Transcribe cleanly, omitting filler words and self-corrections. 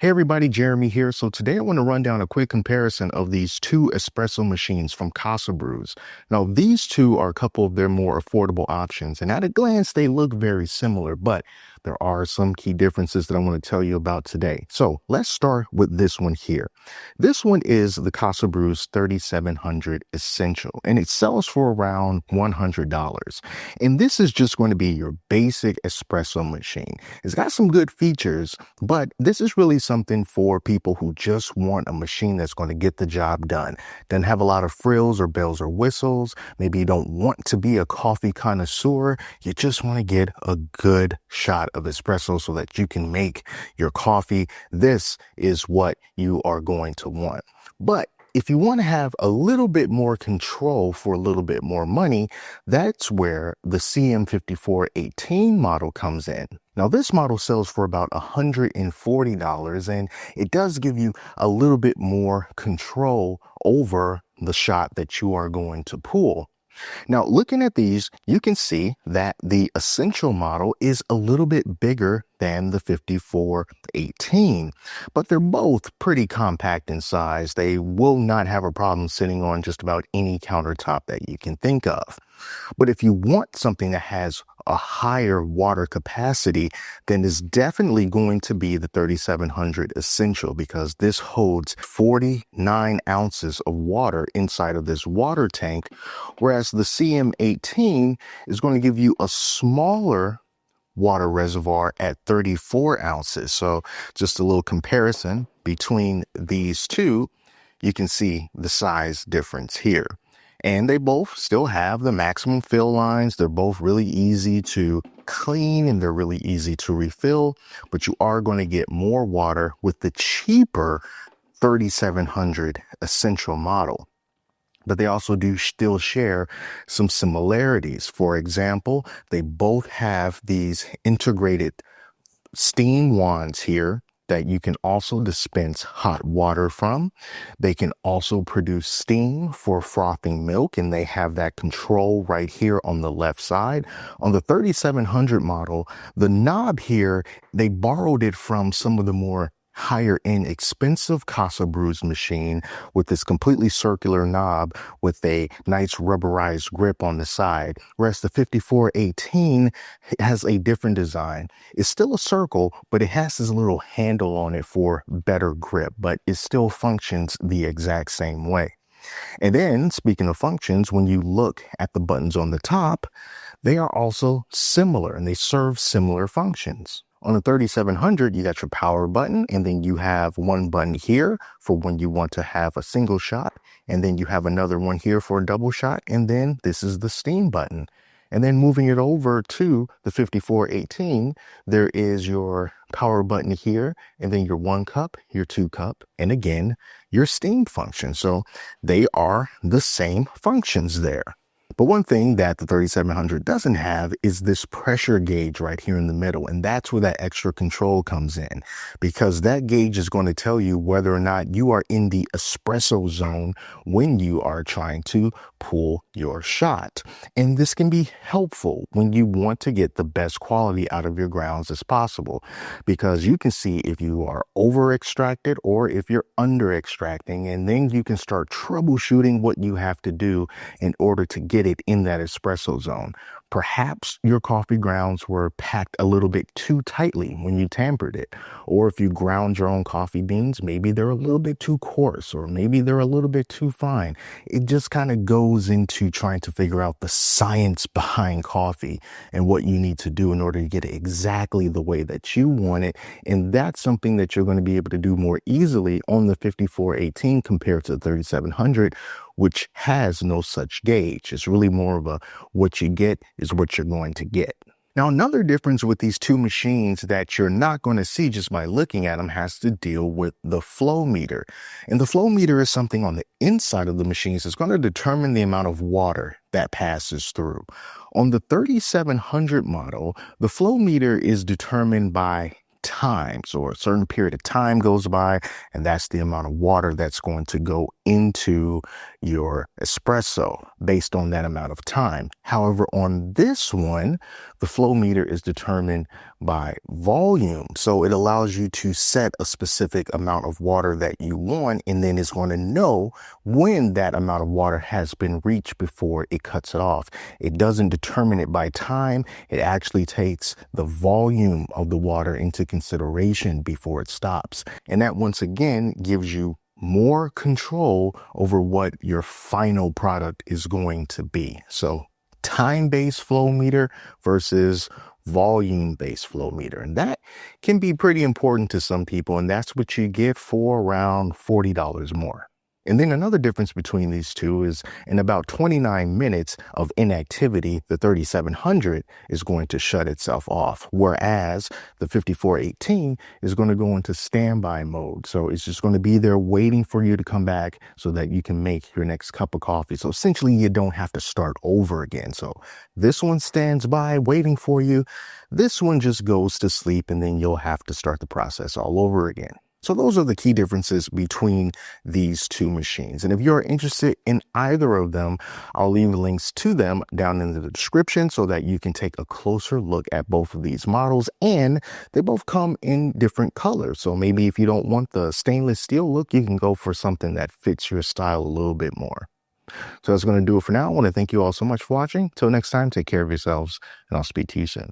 Hey everybody, Jeremy here. So today I want to run down a quick comparison of these two espresso machines from Casabrews. Now these two are a couple of their more affordable options, and at a glance they look very similar, but there are some key differences that I want to tell you about today. So let's start with this one here. This one is the Casabrews 3700 Essential, and it sells for around $100. And this is just going to be your basic espresso machine. It's got some good features, but this is really something for people who just want a machine that's going to get the job done. Doesn't have a lot of frills or bells or whistles. Maybe you don't want to be a coffee connoisseur. You just want to get a good shot of espresso so that you can make your coffee. This is what you are going to want. But if you want to have a little bit more control for a little bit more money, that's where the CM5418 model comes in. Now, this model sells for about $140, and it does give you a little bit more control over the shot that you are going to pull. Now, looking at these, you can see that the Essential model is a little bit bigger than the 5418, but they're both pretty compact in size. They will not have a problem sitting on just about any countertop that you can think of. But if you want something that has a higher water capacity, then it's definitely going to be the 3700 Essential, because this holds 49 ounces of water inside of this water tank, whereas the CM18 is going to give you a smaller water reservoir at 34 ounces. So just a little comparison between these two, you can see the size difference here. And they both still have the maximum fill lines. They're both really easy to clean and they're really easy to refill, but you are going to get more water with the cheaper 3700 Essential model. But they also do still share some similarities. For example, they both have these integrated steam wands here that you can also dispense hot water from. They can also produce steam for frothing milk, and they have that control right here on the left side. On the 3700 model, the knob here, they borrowed it from some of the more higher end expensive Casabrews machine with this completely circular knob with a nice rubberized grip on the side, whereas the 5418 has a different design. It's still a circle, but it has this little handle on it for better grip, but it still functions the exact same way. And then, speaking of functions, when you look at the buttons on the top, they are also similar and they serve similar functions. On the 3700, you got your power button, and then you have one button here for when you want to have a single shot, and then you have another one here for a double shot, and then this is the steam button. And then moving it over to the 5418, there is your power button here, and then your 1 cup, your 2 cup, and again, your steam function. So they are the same functions there. But one thing that the 3700 doesn't have is this pressure gauge right here in the middle. And that's where that extra control comes in, because that gauge is going to tell you whether or not you are in the espresso zone when you are trying to pull your shot. And this can be helpful when you want to get the best quality out of your grounds as possible, because you can see if you are over extracted or if you're under extracting, and then you can start troubleshooting what you have to do in order to get it in that espresso zone. Perhaps your coffee grounds were packed a little bit too tightly when you tampered it. Or if you ground your own coffee beans, maybe they're a little bit too coarse, or maybe they're a little bit too fine. It just kind of goes into trying to figure out the science behind coffee and what you need to do in order to get it exactly the way that you want it. And that's something that you're going to be able to do more easily on the 5418 compared to the 3700, which has no such gauge. It's really more of a what you get is what you're going to get. Now, another difference with these two machines that you're not going to see just by looking at them has to deal with the flow meter. And the flow meter is something on the inside of the machines that's going to determine the amount of water that passes through. On the 3700 model, the flow meter is determined by time. So a certain period of time goes by, and that's the amount of water that's going to go into your espresso based on that amount of time. However, on this one, the flow meter is determined by volume. So it allows you to set a specific amount of water that you want, and then it's going to know when that amount of water has been reached before it cuts it off. It doesn't determine it by time. It actually takes the volume of the water into consideration before it stops. And that once again gives you more control over what your final product is going to be. So time-based flow meter versus volume-based flow meter. And that can be pretty important to some people. And that's what you get for around $40 more. And then another difference between these two is in about 29 minutes of inactivity, the 3700 is going to shut itself off, whereas the 5418 is going to go into standby mode. So it's just going to be there waiting for you to come back so that you can make your next cup of coffee. So essentially you don't have to start over again. So this one stands by waiting for you. This one just goes to sleep, and then you'll have to start the process all over again. So those are the key differences between these two machines. And if you're interested in either of them, I'll leave links to them down in the description so that you can take a closer look at both of these models. And they both come in different colors. So maybe if you don't want the stainless steel look, you can go for something that fits your style a little bit more. So that's going to do it for now. I want to thank you all so much for watching. Till next time, take care of yourselves, and I'll speak to you soon.